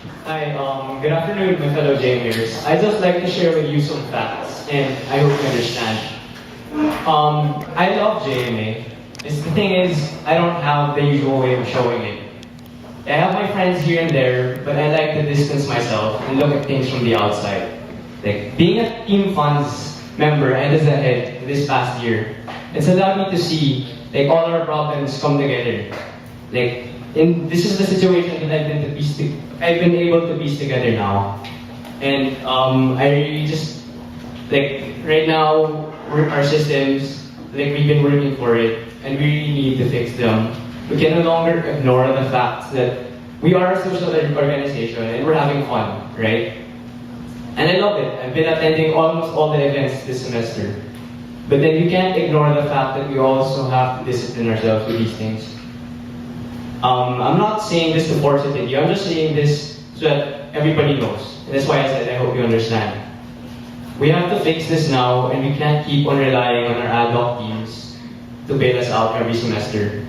Hi, good afternoon, my fellow Jamers. I'd just like to share with you some facts, and I hope you understand. I love JMA. The thing is, I don't have the usual way of showing it. I have my friends here and there, but I like to distance myself and look at things from the outside. Like, being a Team Funds member and as a head this past year, it's allowed me to see like all our problems come together. Like, this is the situation that I've been able to piece together now. And I really just, like, right now, our systems, like, we've been working for it, and we really need to fix them. We can no longer ignore the fact that we are a social organization and we're having fun, right? And I love it. I've been attending almost all the events this semester. But then you can't ignore the fact that we also have to discipline ourselves with these things. I'm not saying this to force it in you. I'm just saying this so that everybody knows. And that's why I said I hope you understand. We have to fix this now, and we can't keep on relying on our ad hoc teams to bail us out every semester.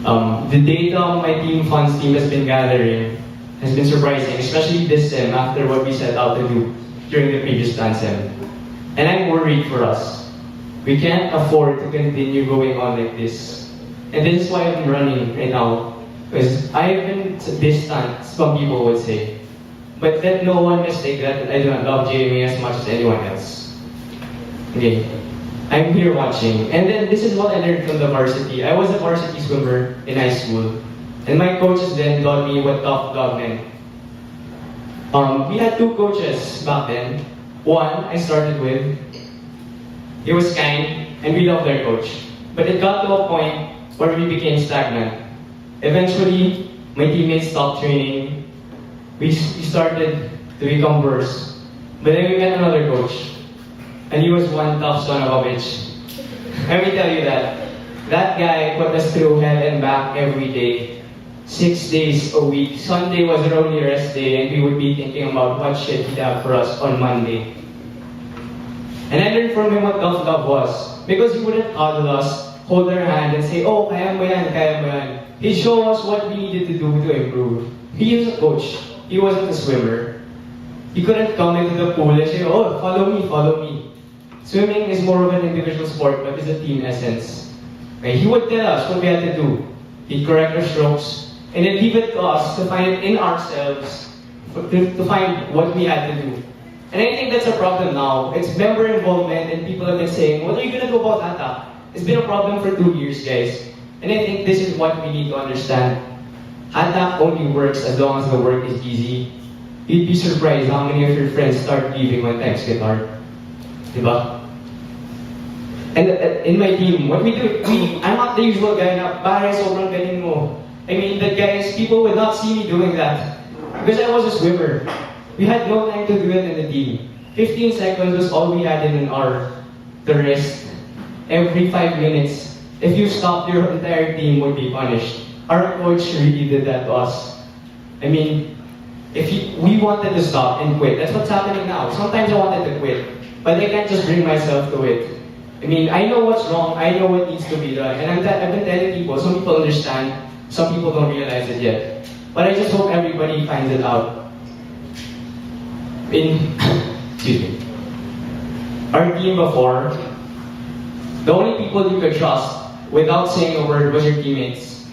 The data my Team Funds team has been gathering has been surprising, especially this sem after what we set out to do during the previous plan sem. And I'm worried for us. We can't afford to continue going on like this. And this is why I'm running right now. Because I've been distant, some people would say. But let no one mistake that I do not love Jamie as much as anyone else. Okay. I'm here watching. And then this is what I learned from the varsity. I was a varsity swimmer in high school. And my coaches then taught me what tough love meant. We had two coaches back then. One I started with. He was kind, and we loved our coach. But it got to a point where we became stagnant. Eventually, my teammates stopped training. We started to become worse. But then we met another coach. And he was one tough son of a bitch. Let me tell you that. That guy put us through hell and back every day. 6 days a week. Sunday was our only rest day, and we would be thinking about what shit he'd have for us on Monday. And I learned from him what tough love was. Because he wouldn't coddle us, hold our hand, and say, oh, kaya mo yan, kaya mo yan. He'd show us what we needed to do to improve. He was a coach. He wasn't a swimmer. He couldn't come into the pool and say, oh, follow me, follow me. Swimming is more of an individual sport, but it's a team essence. Okay? He would tell us what we had to do. He'd correct our strokes, and then leave it to us to find it in ourselves, to find what we had to do. And I think that's a problem now. It's member involvement, and people have been saying, what are you going to do about that? It's been a problem for 2 years, guys. And I think this is what we need to understand. ATAC only works as long as the work is easy. You'd be surprised how many of your friends start leaving when times get hard. Diba? And in my team, what we do, I'm not the usual guy na, pare, sobrang galing mo. I mean, the guys, people would not see me doing that. Because I was a swimmer. We had no time to do it in the team. 15 seconds was all we had in an hour. The rest, every 5 minutes, if you stopped, your entire team would be punished. Our coach really did that to us. I mean, we wanted to stop and quit. That's what's happening now. Sometimes I wanted to quit, but I can't just bring myself to it. I mean, I know what's wrong. I know what needs to be done. And I've been telling people, some people understand, some people don't realize it yet. But I just hope everybody finds it out. Excuse me. Our team before, the only people you could trust without saying a word was your teammates.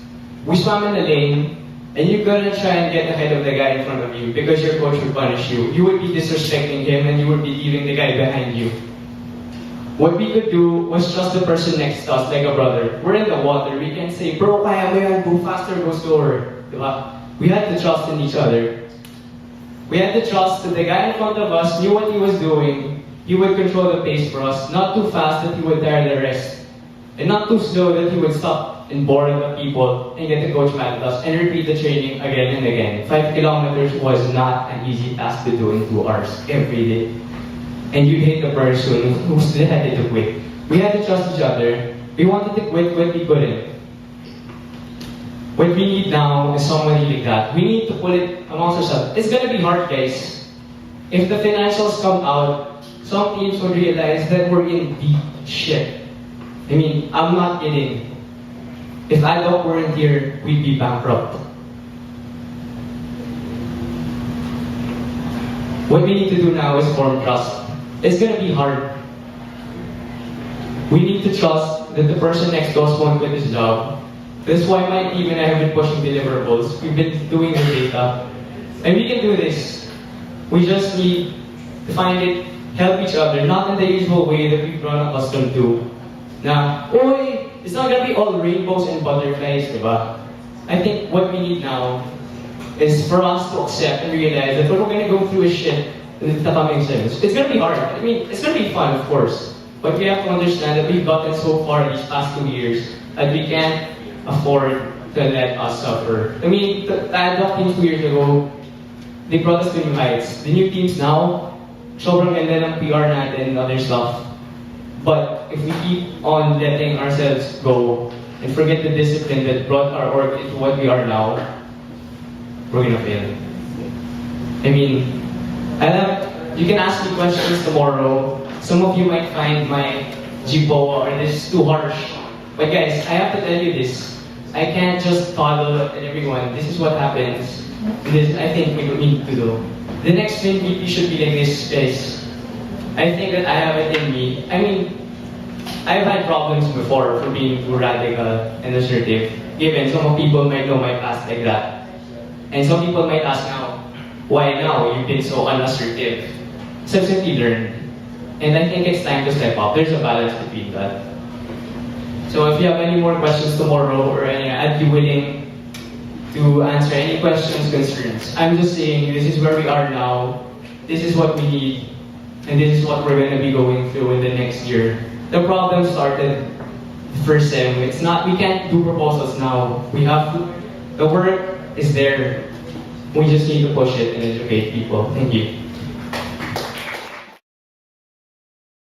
We swam in the lane, and you couldn't try and get ahead of the guy in front of you because your coach would punish you. You would be disrespecting him, and you would be leaving the guy behind you. What we could do was trust the person next to us like a brother. We're in the water. We can say, bro, kaya mo yan, go faster, go slower. Diba? We had to trust in each other. We had to trust that the guy in front of us knew what he was doing. He would control the pace for us, not too fast that he would tire the rest, and not too slow that he would stop and bore the people and get the coach mad at us and repeat the training again and again. 5 kilometers was not an easy task to do in 2 hours every day. And you'd hate the person who still had to quit. We had to trust each other. We wanted to quit, but we couldn't. What we need now is somebody like that. We need to pull it amongst ourselves. It's gonna be hard, guys. If the financials come out, some teams will realize that we're in deep shit. I mean, I'm not kidding. If ADOC weren't here, we'd be bankrupt. What we need to do now is form trust. It's gonna be hard. We need to trust that the person next to us won't quit his job. That's why my team and I have been pushing deliverables. We've been doing the data. And we can do this. We just need to find it, help each other, not in the usual way that we've grown accustomed to. Now, it's not gonna be all rainbows and butterflies, diba? I think what we need now is for us to accept and realize that we're gonna go through a shit in the coming sense. It's gonna be hard. I mean, it's gonna be fun, of course. But we have to understand that we've gotten so far these past 2 years that we can't afford to let us suffer. I mean, the ad hoc teams 2 years ago, they brought us to new heights. The new teams now, sobrang ganda ng PR natin and other stuff. But if we keep on letting ourselves go and forget the discipline that brought our org into what we are now, we're gonna fail. I mean, you can ask me questions tomorrow. Some of you might find my jipo or this is too harsh. But guys, I have to tell you this. I can't just follow everyone. This is what happens. This I think we need to do. The next VP should be like this, guys. I think that I have it in me. I mean, I've had problems before for being too radical and assertive. Given some people might know my past like that. And some people might ask now, why now you've been so unassertive? So I've simply learned. And I think it's time to step up. There's a balance between that. So if you have any more questions tomorrow or any, I'd be willing to answer any questions, concerns. I'm just saying this is where we are now. This is what we need. And this is what we're going to be going through in the next year. The problem started first sem. It's not, we can't do proposals now. We have to, the work is there. We just need to push it and educate people. Thank you.